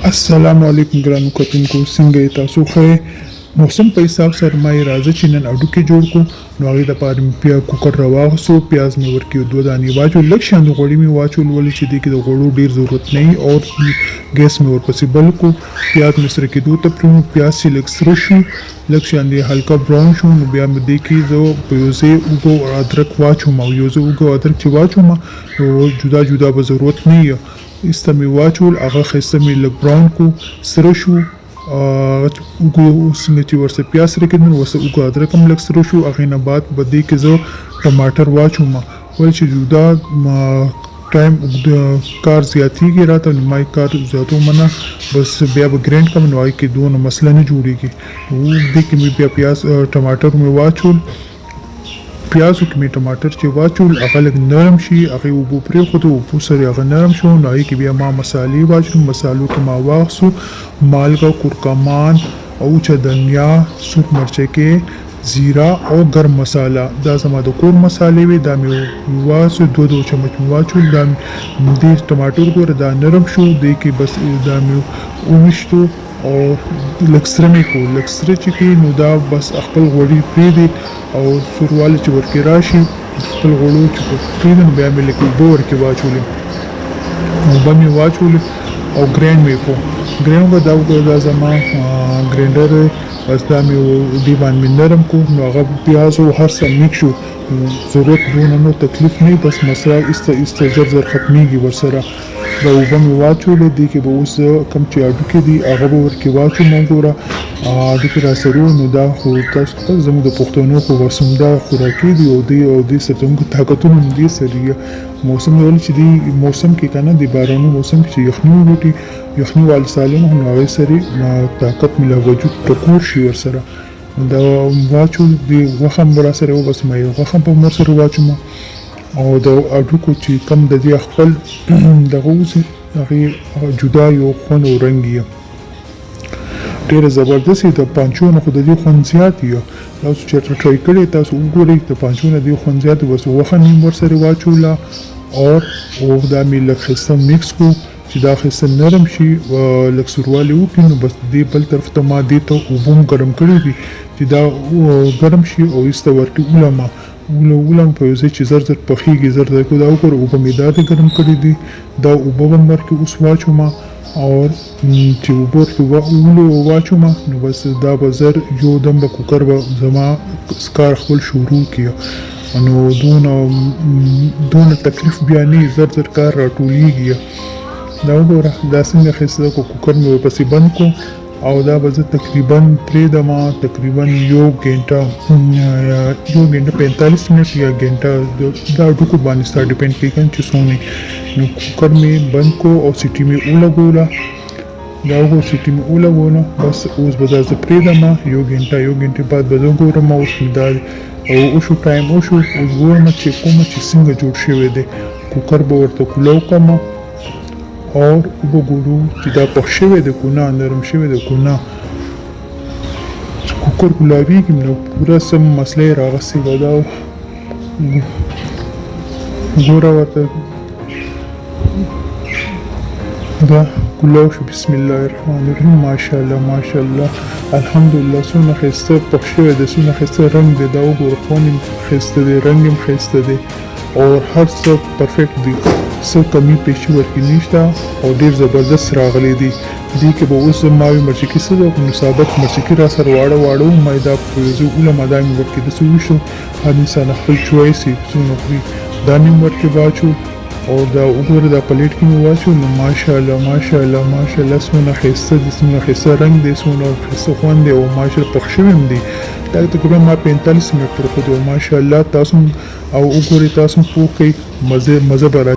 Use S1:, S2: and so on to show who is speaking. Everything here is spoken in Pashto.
S1: السلام علیکم ګرانو کتونکو، څنګه یې تاسو ښه موسم په حساب سره ما یې راځه چې نن اډوکې جوړ کړو. نو هغې دپاره مې بیا کوکر راواخیستو، پیاز مې ورکې 2 دانې واچول، لږ شان د غوړي مې واچول ولې چې دې کې د غوړو ډېر ضرورت نه وي، او ګیس مې ورپسې بل کړو. پیاز مې سره کېدو ته پرېږدو، پیاز چې لږ سره شو، لږ شان دی هلکه براون شو، نو بیا مې دې کې زه په یو ځای اوږه او ادرک واچوم، او یو ځای اوږه او ادرک چې واچوم نو جدا جدا به ضرورت نه وي. ایسته مې واچول، هغه ښایسته مې لږ براون کړو، سره شو. څنګه چې ورسره پیاز سره کېدل ورسره اوږه ادرک هم لږ سره شو. هغې نه بعد به دې کې زه ټماټر واچوم، ولې چې جدا ټایم کار زیاتېږي راته، نو ما یې کار زیاتوم نه، بس بیا به ګرینډ کړم نو هغې کې دونه مسله نه جوړېږي. دې کې مې بیا پیاز ټماټر مې واچول، پیازو کې مې ټماټر چې واچول هغه لږ نرم شي، هغې اوبو پرېښودو، اوبو سره هغه نرم شو، نو هغې کې بیا ما مسالې واچول. مسالو کې ما واخیستو مالګه، کورکمان، اوچه دنیا، سوپ مرچکې، زیره او ګرم مساله. دا زما د کور مسالې وې، دا مې واچول، 2 چمچ مې واچول. دا دې ټماټر ګوره دا نرم شو، دې کې بس دا مې وویشتو او لږ سره مې کړو. لږ سره چې کړي نو دا بس خپل غوړي پرېږدي او سوروالی چې ورکې راشي، خپل غوړو چې پرېږدي نو بیا مې لږ اوبه ورکې واچولې، اوبه مې واچولې او ګرینډ مې کړو. ګرینډ به دا وګوره دا زما ګرینډر بس دا مې دې باندې مې نرم کړو، نو هغه پیاز او هر څه میکس شو، ضرورت دونه نو تکلیف نه، بس مسله ایسته ایسته زر زر ختمیږي ورسره. دا اوبه مې واچولې، دې کې به اوس کوم چې هډوکي دي هغه به ورکې واچوم. وګوره هډوکي راسره نو دا خو تاسو ته زموږ د پښتنو خو وسمده خوراکي دي، او دې سره زموږ طاقتونه هم دې سره موسم ولې چې دې موسم کې که نه د باراني موسم کې چې یخني وګټي، یخني والي سالم هم هغې سره طاقت مې له وجود ټکور شي ورسره. دا واچول، دې غوښه هم به راسره و، بس ما یې غوښه هم په ورسره واچوم، او د اډوکو چې کم د دې خپل دغه اوسي هغې جدا یو خوند او رنګ یې ډېره زبردست د پانچو نه، خو د دې خوند زیات وي. تاسو چېرته ټرای کړی تاسو وګورئ، د پانچو نه دې خوند زیات بس غوښه نیم ورسره واچوله، او دا مې لږ ښایسته میکس کړو چې دا ښایسته نرم شي، لږ سوروالی وکړي. نو بس دې بل طرف ته ما دې ته اوبه هم ګرم کړي دي چې دا ګرم شي، او ایسته ورکې ولم په یو ځای چې زر زر پخېږي، زر زر کو دا وګوره اوبه مې دا دې ګرم کړي دي. دا اوبه به هم ورکې اوس واچوم، او چې اوبه ورکې واچوم نو بس دا به زر یو دم به کوکر به زما کار خپل شروع کړي، نو دونه تکلیف بیا نه، زر زر کار راټولېږي. دا وګوره دا څنګه ښایسته کوکر مې ورپسې بند کړو، او دا به زه تقریبا پرېږدم تقریبا 1 ګنټه 45 منټ یا ګنټه، دا ډوکو باندې ستا ډیپینډ کوي چې څومره. نو کوکر مې بند کړو او سیټي مې ولګوله، دا وګوره سیټي مې ولګوله، بس اوس به دا زه پرېږدم 1 ګنټې بعد به زه ګورم اوس مې دا او وشو ټایم وشو، اوس ګورم چې کومه چې څنګه جوړ شوی دی. کوکر به ورته کولو کړم او وګورو چې دا پخ شوی دی که نه، نرم شوی دی که نه. کوکر ګلابېږي نو پوره سم مسله یې راغستې ده. دا ګوره ورته دا ګلاب شو. بسم الله الرحمن الرحیم. ماشاءالله ماشاءالله الحمدلله. څومره ښایسته پخ شوی دی، څومره ښایسته رنګ دی. دا وګوره خوند هم ښایسته دی، رنګ هم ښایسته دی، او هر څه پرفیکټ دی، څه کمی پیشي ورکې نشته، او ډېر زبردست راغلی دی. دې کې به اوس ماوې مرچکي څه ده نو ثابت مرچکي را سره واړه ما دا په یو ځای اولم دا مې ورکې داسې وویشتو. هر انسان خپل چوایس یې څومره خوري دا مې ورکې واچول، او دا وګوره دا پلیټ کې مې واچول. نو ماشاءالله ماشاءالله ماشاءالله څومره ښایسته دی، څومره ښایسته رنګ دی، څومره ښایسته خوند دی، او ماشاءالله پخ شوی هم دی. دا تقریبا ما 45 منټ پرېښودی، او ماشاءالله تاسو او وګورئ تاسو پوه کړئ، مزه به